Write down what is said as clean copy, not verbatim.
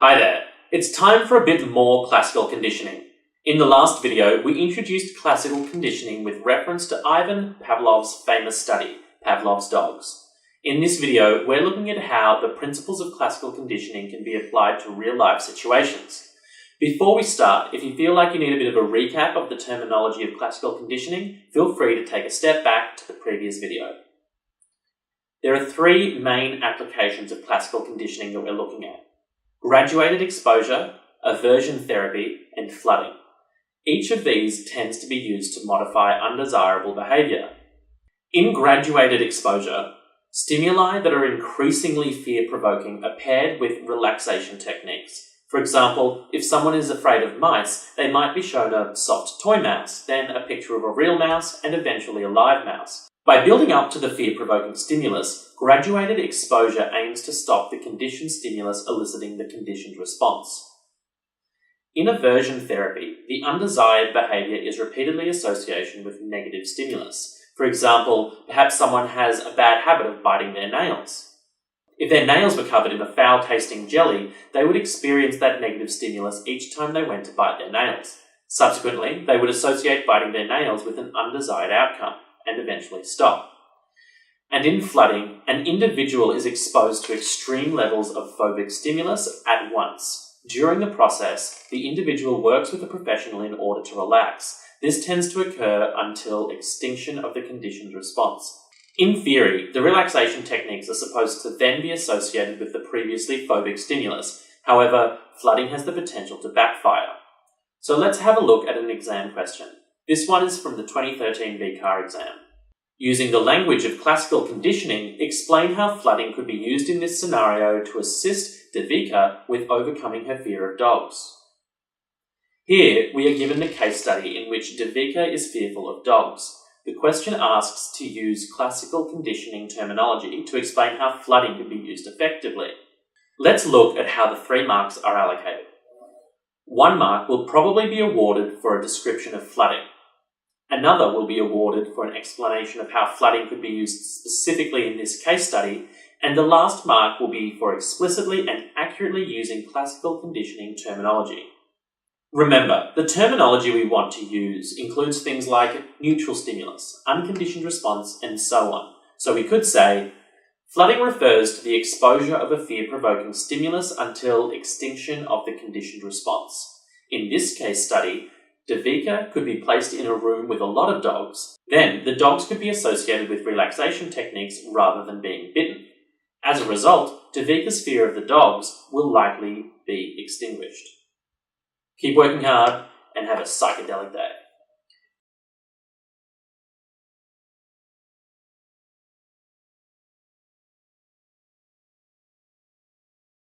Hi there. It's time for a bit more classical conditioning. In the last video, we introduced classical conditioning with reference to Ivan Pavlov's famous study, Pavlov's dogs. In this video, we're looking at how the principles of classical conditioning can be applied to real-life situations. Before we start, if you feel like you need a bit of a recap of the terminology of classical conditioning, feel free to take a step back to the previous video. There are three main applications of classical conditioning that we're looking at: graduated exposure, aversion therapy, and flooding. Each of these tends to be used to modify undesirable behaviour. In graduated exposure, stimuli that are increasingly fear-provoking are paired with relaxation techniques. For example, if someone is afraid of mice, they might be shown a soft toy mouse, then a picture of a real mouse, and eventually a live mouse. By building up to the fear-provoking stimulus, graduated exposure aims to stop the conditioned stimulus eliciting the conditioned response. In aversion therapy, the undesired behaviour is repeatedly associated with negative stimulus. For example, perhaps someone has a bad habit of biting their nails. If their nails were covered in a foul-tasting jelly, they would experience that negative stimulus each time they went to bite their nails. Subsequently, they would associate biting their nails with an undesired outcome, and eventually stop. And in flooding, an individual is exposed to extreme levels of phobic stimulus at once. During the process, the individual works with a professional in order to relax. This tends to occur until extinction of the conditioned response. In theory, the relaxation techniques are supposed to then be associated with the previously phobic stimulus. However, flooding has the potential to backfire. So let's have a look at an exam question. This one is from the 2013 BCAR exam. Using the language of classical conditioning, explain how flooding could be used in this scenario to assist Devika with overcoming her fear of dogs. Here, we are given the case study in which Devika is fearful of dogs. The question asks to use classical conditioning terminology to explain how flooding could be used effectively. Let's look at how the 3 marks are allocated. 1 mark will probably be awarded for a description of flooding. Another will be awarded for an explanation of how flooding could be used specifically in this case study, and the last mark will be for explicitly and accurately using classical conditioning terminology. Remember, the terminology we want to use includes things like neutral stimulus, unconditioned response, and so on. So we could say, flooding refers to the exposure of a fear-provoking stimulus until extinction of the conditioned response. In this case study, Devika could be placed in a room with a lot of dogs. Then, the dogs could be associated with relaxation techniques rather than being bitten. As a result, Devika's fear of the dogs will likely be extinguished. Keep working hard and have a psychedelic day.